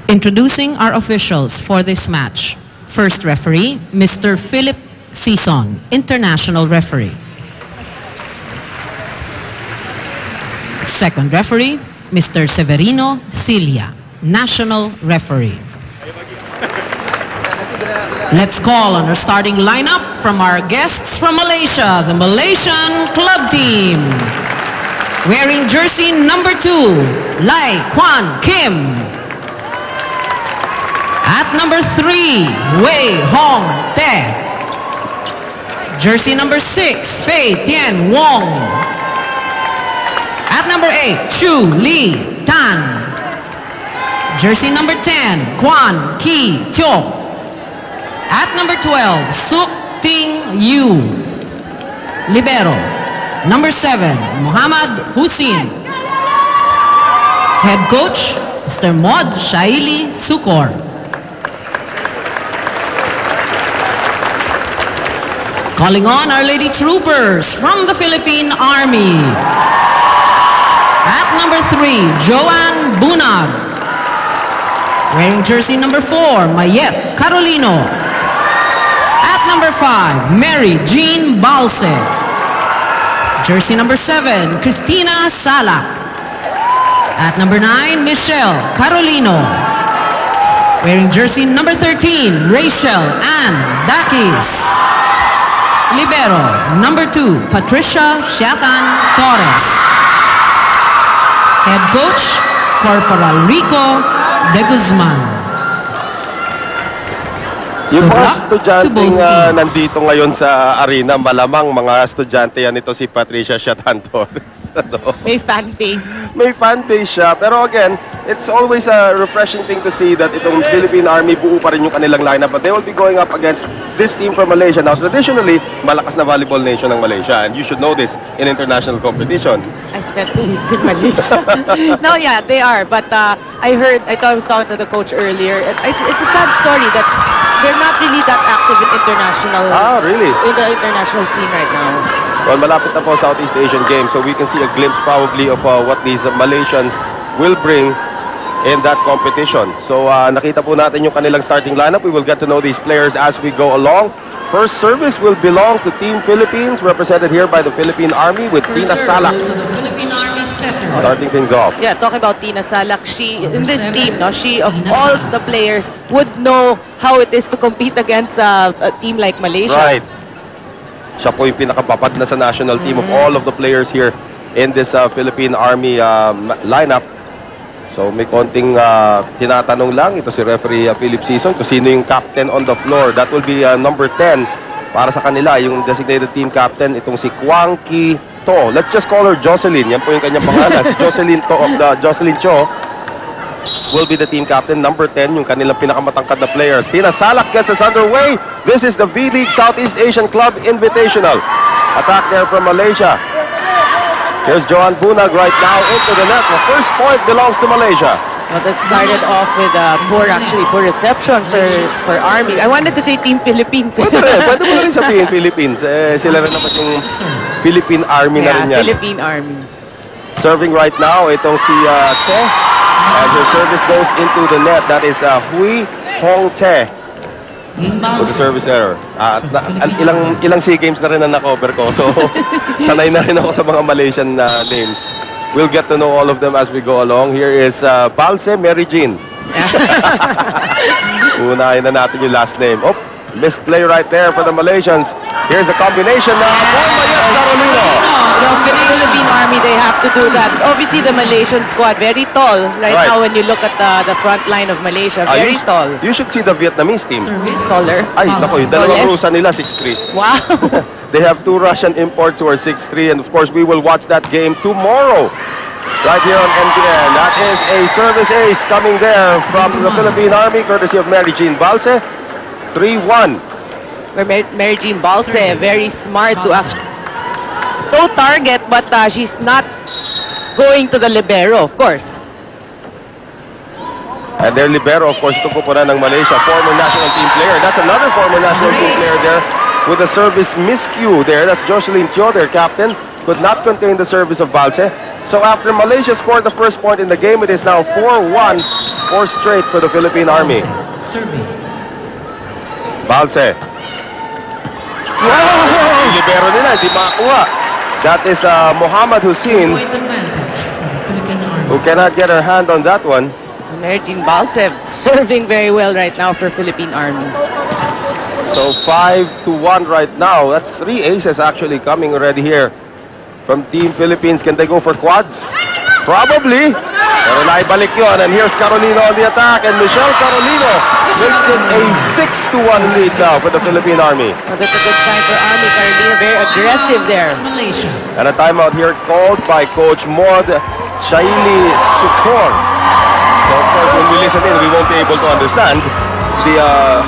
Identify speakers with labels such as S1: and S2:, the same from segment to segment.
S1: Introducing our officials for this match. First referee, Mr. Philip Sison, international referee. Second referee, Mr. Severino Cilia, national referee. Let's call on our starting lineup from our guests from Malaysia, the Malaysian club team. Wearing jersey number 2, Lai Kwan Kim. At number 3, Wei Hong Te. Jersey number 6, Fei Tian Wong. At number 8, Chu Li Tan. Jersey number 10, Kwan Ki Tio. At number 12, Suk Ting Yu. Libero. Number 7, Muhammad Hussein. Head coach, Mr. Mod Shaili Sukor. Calling on our lady troopers from the Philippine Army. At number 3, Joanne Bunag. Wearing jersey number 4, Mayet Carolino. At number 5, Mary Jean Balse. Jersey number 7, Christina Sala. At number 9, Michelle Carolino. Wearing jersey number 13, Rachel Ann Dakis. Libero, number 2, Patricia Shatan Torres. Head coach, Corporal Rico De Guzman.
S2: Yung mga estudyanteng nandito ngayon sa arena, malamang mga estudyante yan. Ito si Patricia Shatan Torres.
S3: May fan base.
S2: May fan base siya. Pero again, it's always a refreshing thing to see that itong Philippine Army buo pa rin yung kanilang lineup. But they will be going up against this team from Malaysia. Now, traditionally, malakas na volleyball nation ng Malaysia. And you should know this in international competition.
S3: I spent 2 weeks in Malaysia. No, yeah, they are. But I thought I was talking to the coach earlier. It's a sad story that they're not really that active in international.
S2: Ah, really?
S3: In the international scene right now.
S2: Well, malapit na po Southeast Asian Games, so we can see a glimpse probably of what these Malaysians will bring in that competition. So, nakita po natin yung kanilang starting lineup. We will get to know these players as we go along. First service will belong to Team Philippines, represented here by the Philippine Army with Tina Salak. Starting things off.
S3: Yeah, talking about Tina Salak, she, in this team, no, she, of all the players, would know how it is to compete against a team like Malaysia.
S2: Right. Siya po yung pinakapapad na sa national team of all of the players here in this Philippine Army lineup. So may konting tinatanong lang. Ito si referee Philip Sison kung sino yung captain on the floor. That will be number 10 para sa kanila. Yung designated team captain, itong si Kwang Ki To. Let's just call her Jocelyn. Yan po yung kanyang pangalan. Si Jocelyn To of the Jocelyn Cho will be the team captain. Number 10, yung kanilang pinakamatangkad na players. Tina Salak gets us underway. This is the V-League Southeast Asian Club Invitational. Attack there from Malaysia. Here's Joanne Bunag right now into the net. The first point belongs to Malaysia.
S3: Well, that started off with poor reception for Army. I wanted to say Team Philippines.
S2: Pwede mo rin sabihin Philippines. Sila rin naman yung Philippine Army na rin yan.
S3: Philippine Army.
S2: Serving right now, itong si Te. And her service goes into the net. That is Hui Hong Te. With the service error. Ilang SEA Games na rin na na-cover ko. So, sanay na rin ako sa mga Malaysian names. We'll get to know all of them as we go along. Here is Balse Mary Jean. Unahin na natin yung last name. Oh, misplay right there for the Malaysians. Here's a combination na Mayet Carolino.
S3: Philippine Army, they have to do that. Obviously, the Malaysian squad, very tall. Right now, when you look at the front line of Malaysia, very tall.
S2: You should see the Vietnamese team.
S3: Taller.
S2: Ay, nako, yung dalawang Rusa nila, 6'3".
S3: Wow.
S2: They have 2 Russian imports who are 6'3", and of course, we will watch that game tomorrow. Right here on MTN. That is a service ace coming there from the Philippine Army, courtesy of Mary Jean Balse. 3-1.
S3: Mary Jean Balse, very smart to actually throw target, but she's not going to the libero, of course.
S2: And their libero, of course, ito po na ng Malaysia, former national team player. That's another former national team player there with a service miscue there. That's Jocelyn Teo, their captain. could not contain the service of Balse. So after Malaysia scored the first point in the game, it is now 4-1, 4 straight for the Philippine Army.
S1: Serving.
S2: Balse. Wow! Libero nila, hindi makakuha. That is Muhammad Hussein,
S1: Point advantage for the Philippine Army.
S2: who cannot get her hand on that one.
S3: Merjin Balse serving very well right now for Philippine Army.
S2: So 5-1 right now. That's 3 aces actually coming already here from Team Philippines. Can they go for quads? Probably. Pero naibalik yun. And here's Carolino on the attack. And Michelle Carolino makes it a 6-1 lead now for the Philippine Army.
S3: Well, that's a good sign for Army. Carolina very aggressive there.
S1: Malaysia.
S2: And a timeout here called by Coach Maud Shaili Sukor. So of course, when we listen in, we won't be able to understand si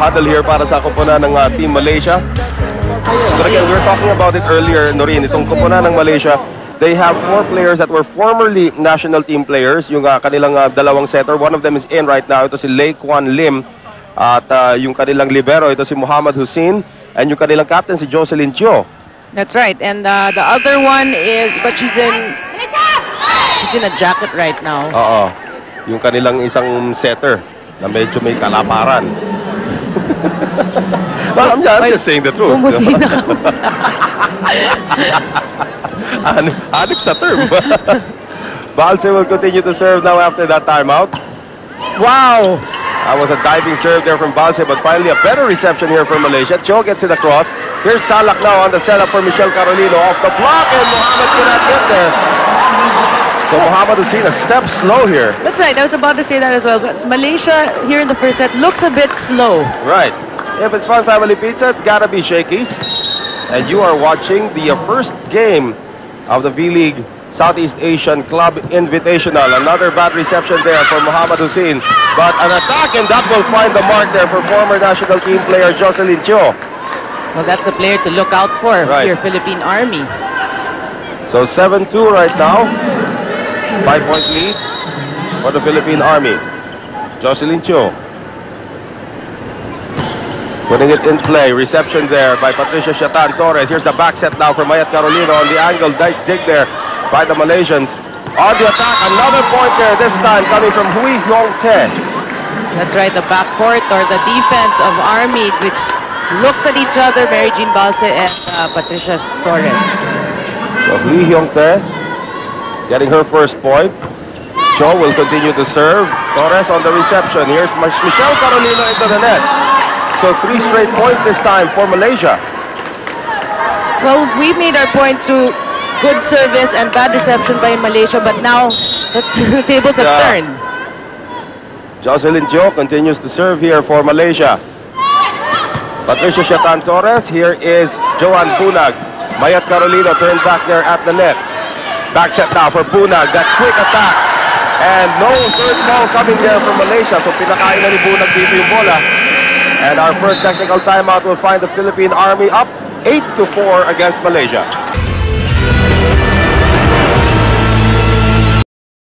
S2: huddle here para sa koponan ng Team Malaysia. But again, we were talking about it earlier, Noreen. Itong koponan ng Malaysia, they have 4 players that were formerly national team players. Yung kanilang dalawang setter, one of them is in right now. Ito si Lei Kwan Lim. At yung kanilang libero, ito si Muhammad Hussein. And yung kanilang captain, si Jocelyn Chio.
S3: That's right. And the other one is, but she's in a jacket right now.
S2: Oo. Yung kanilang isang setter na medyo may kalaparan. Well, I'm just saying the truth.
S3: Bumusina ka.
S2: Hanip sa term. Balse will continue to serve now after that timeout.
S3: Wow!
S2: That was a diving serve there from Balse, but finally a better reception here for Malaysia. Cho gets it across. Here's Salak now on the setup for Michelle Carolino. Off the block, and Mohammed cannot get there. So Muhammad Hussein a step slow here.
S3: That's right. I was about to say that as well. But Malaysia here in the first set looks a bit slow.
S2: Right. If it's Fun Family Pizza, it's gotta be Shakey's. And you are watching the first game of the V-League Southeast Asian Club Invitational. Another bad reception there for Muhammad Hussein. But an attack, and that will find the mark there for former national team player Jocelyn Chio.
S3: Well, that's the player to look out for
S2: Right.
S3: your Philippine Army.
S2: So 7-2 right now. 5-point lead for the Philippine Army. Jocelyn Chio. Putting it in play. Reception there by Patricia Shatan Torres. Here's the back set now for Mayat Carolino on the angle. Nice dig there by the Malaysians. On the attack, another point there, this time coming from Hui Hyong Tae.
S3: That's right, the backcourt or the defense of Army, which looks at each other, Mary Jean Balse and Patricia Torres.
S2: So Hui Hyong Tae getting her first point. Cho will continue to serve. Torres on the reception. Here's Michelle Carolino into the net. So 3 straight points this time for Malaysia.
S3: Well, we made our points through good service and bad reception by Malaysia, but now the tables have turned.
S2: Jocelyn Chio continues to serve here for Malaysia. Patricia Shatan Torres. Here is Joanne Punag. Mayat Carolino turned back there at the net. Back set now for Punag. That quick attack. And no third ball coming there from Malaysia. So pinakain na ni Punag dito yung bola. And our first technical timeout will find the Philippine Army up 8-4 against Malaysia.